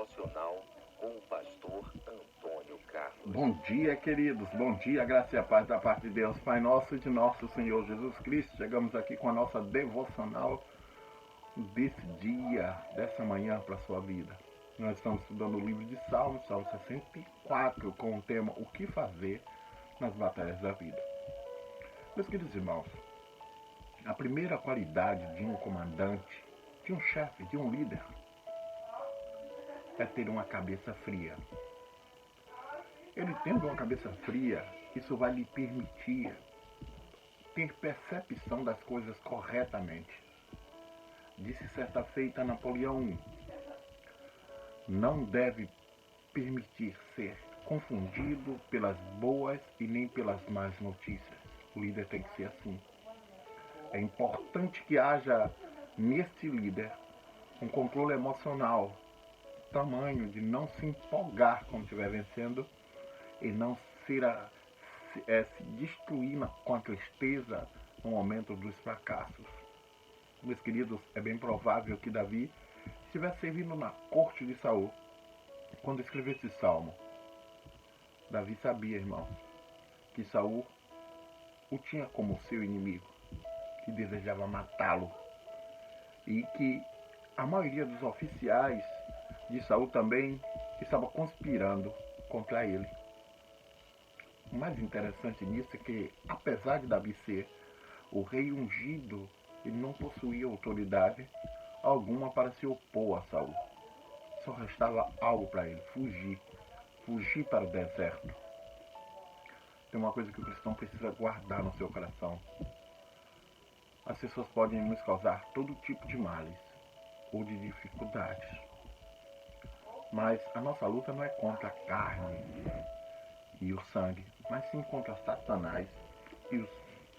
devocional com o pastor Antônio Carlos. Bom dia, queridos. Bom dia, graça e a paz da parte de Deus, Pai nosso e de nosso Senhor Jesus Cristo. Chegamos aqui com a nossa devocional desse dia, dessa manhã para a sua vida. Nós estamos estudando o livro de Salmos, Salmo 64, com o tema O que fazer nas batalhas da vida. Meus queridos irmãos, a primeira qualidade de um comandante, de um chefe, de um líder, é ter uma cabeça fria. Ele tendo uma cabeça fria, isso vai lhe permitir ter percepção das coisas corretamente. Disse certa feita Napoleão I, não deve permitir ser confundido pelas boas e nem pelas más notícias. O líder tem que ser assim. É importante que haja neste líder um controle emocional, tamanho de não se empolgar quando estiver vencendo e não se destruir com a tristeza no momento dos fracassos. Meus queridos, é bem provável que Davi estivesse servindo na corte de Saul quando escreveu esse salmo. Davi sabia, irmãos, que Saul o tinha como seu inimigo, que desejava matá-lo, e que a maioria dos oficiais de Saul também estava conspirando contra ele. O mais interessante nisso é que, apesar de Davi ser o rei ungido, ele não possuía autoridade alguma para se opor a Saul. Só restava algo para ele: fugir para o deserto. Tem uma coisa que o cristão precisa guardar no seu coração. As pessoas podem nos causar todo tipo de males ou de dificuldades, mas a nossa luta não é contra a carne e o sangue, mas sim contra Satanás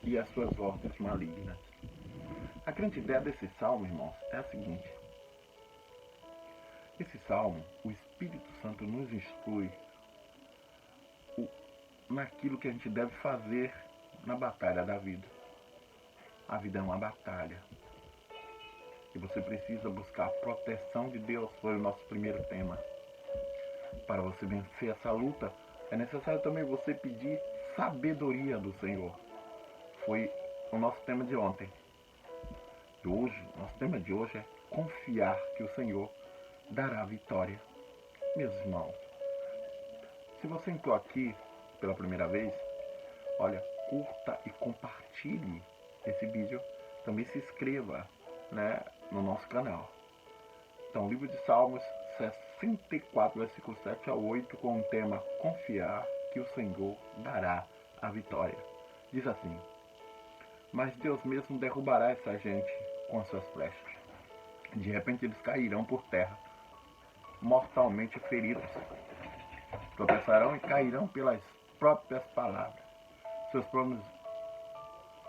e as suas ordens malignas. A grande ideia desse salmo, irmãos, é a seguinte: esse salmo, o Espírito Santo nos instrui naquilo que a gente deve fazer na batalha da vida. A vida é uma batalha e você precisa buscar a proteção de Deus. Foi o nosso primeiro tema. Para você vencer essa luta, é necessário também você pedir sabedoria do Senhor. Foi o nosso tema de ontem. E hoje, nosso tema de hoje é confiar que o Senhor dará a vitória. Meus irmãos, se você entrou aqui pela primeira vez, olha, curta e compartilhe esse vídeo. Também se inscreva, no nosso canal. Então, livro de Salmos 64, versículos 7 a 8, com o tema Confiar que o Senhor dará a vitória. Diz assim: mas Deus mesmo derrubará essa gente com as suas flechas. De repente eles cairão por terra, mortalmente feridos. Tropeçarão e cairão pelas próprias palavras. Seus planos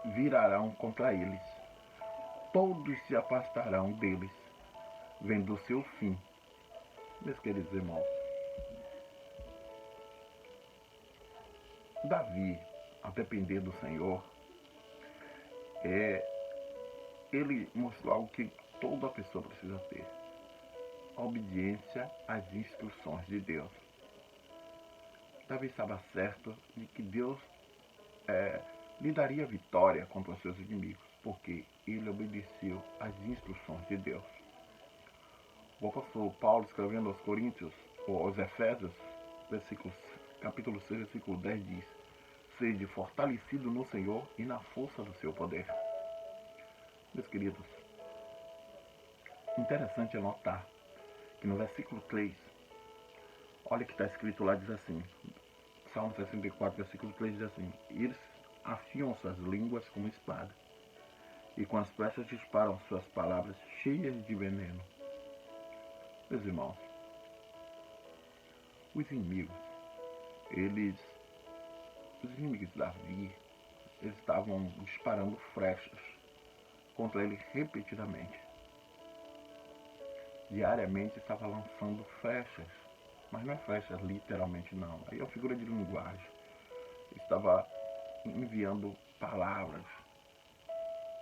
virarão contra eles. Todos se afastarão deles, vendo o seu fim. Meus queridos irmãos, Davi, a depender do Senhor, ele mostrou algo que toda pessoa precisa ter: a obediência às instruções de Deus. Davi estava certo de que Deus lhe daria vitória contra os seus inimigos, porque ele obedeceu às instruções de Deus. O apóstolo Paulo, escrevendo aos Coríntios, ou aos Efésios, capítulo 6, versículo 10, diz: sede fortalecido no Senhor e na força do seu poder. Meus queridos, interessante é notar que no versículo 3, olha o que está escrito lá, diz assim, Salmo 64, versículo 3 diz assim: eles afiam suas línguas como espada, e com as flechas disparam suas palavras cheias de veneno. Meus irmãos, os inimigos de Davi, eles estavam disparando flechas contra ele repetidamente. Diariamente estava lançando flechas, mas não é flechas literalmente não, aí é uma figura de linguagem. Estava enviando palavras,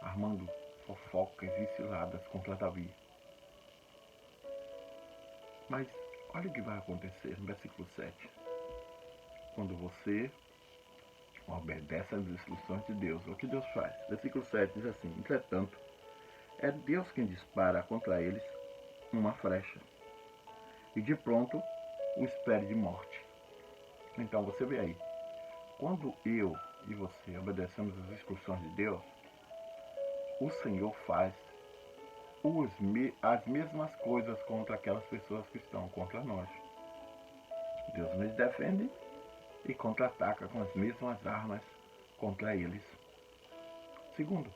armando fofocas e ciladas contra Davi. Mas Olha o que vai acontecer no versículo 7. Quando você obedece às instruções de Deus, o que Deus faz? Versículo 7 diz assim: entretanto, é Deus quem dispara contra eles uma flecha, e de pronto o espere de morte. Então você vê aí, quando eu e você obedecemos às instruções de Deus, o Senhor faz as mesmas coisas contra aquelas pessoas que estão contra nós. Deus nos defende e contra-ataca com as mesmas armas contra eles. Segundo,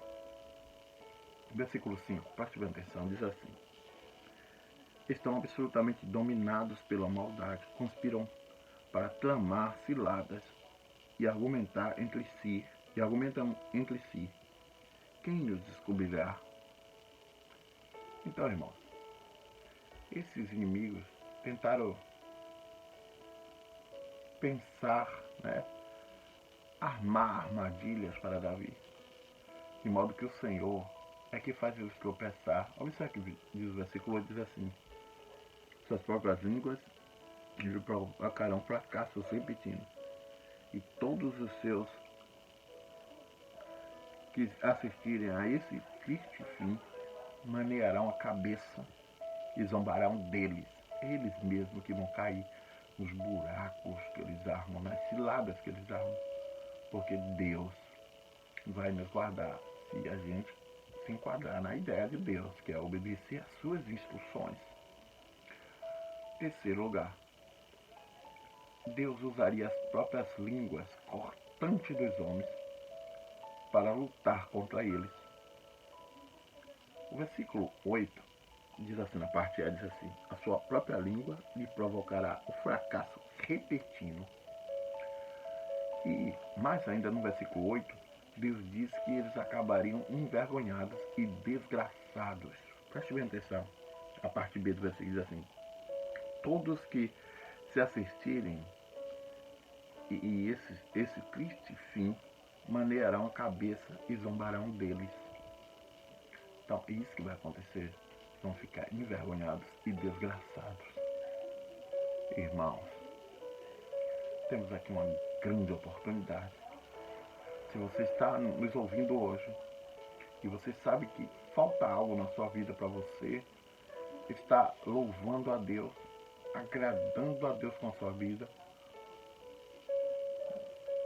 versículo 5, preste bem atenção, diz assim: estão absolutamente dominados pela maldade, conspiram para tramar ciladas e argumentam entre si, quem nos descobrirá? Então, irmãos, esses inimigos tentaram pensar, armar armadilhas para Davi, de modo que o Senhor é que faz eles tropeçar. Olha isso que diz o versículo 8, diz assim: suas próprias línguas lhe provocarão fracassos repetindo, e todos os seus que assistirem a esse triste fim manearão a cabeça e zombarão deles, eles mesmos que vão cair nos buracos que eles armam, nas ciladas que eles armam, porque Deus vai nos guardar se a gente se enquadrar na ideia de Deus, que é obedecer às suas instruções. Terceiro lugar, Deus usaria as próprias línguas cortantes dos homens para lutar contra eles. O versículo 8 diz assim, na parte A, diz assim: a sua própria língua lhe provocará o fracasso repentino. E mais ainda no versículo 8, Deus diz que eles acabariam envergonhados e desgraçados. Preste bem atenção. A parte B do versículo diz assim: todos que se assistirem e esse triste fim manearão a cabeça e zombarão deles. Então, é isso que vai acontecer. Vão ficar envergonhados e desgraçados. Irmãos, temos aqui uma grande oportunidade. Se você está nos ouvindo hoje e você sabe que falta algo na sua vida para você estar louvando a Deus, agradando a Deus com a sua vida,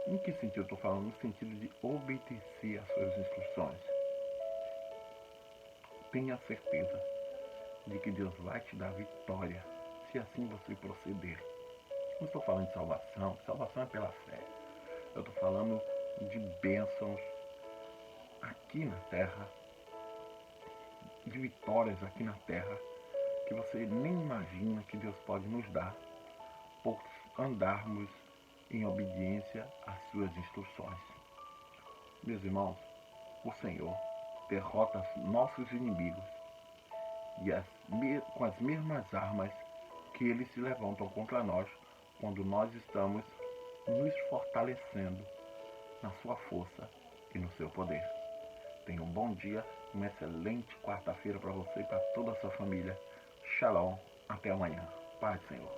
em que sentido eu estou falando? No sentido de obedecer às suas instruções. Tenha certeza de que Deus vai te dar vitória se assim você proceder. Não estou falando de salvação, salvação é pela fé. Eu estou falando de bênçãos aqui na terra, de vitórias aqui na terra, que você nem imagina que Deus pode nos dar por andarmos em obediência às suas instruções. Meus irmãos, o Senhor derrota nossos inimigos e com as mesmas armas que eles se levantam contra nós quando nós estamos nos fortalecendo na sua força e no seu poder. Tenha um bom dia, uma excelente quarta-feira para você e para toda a sua família. Shalom, até amanhã. Paz, Senhor.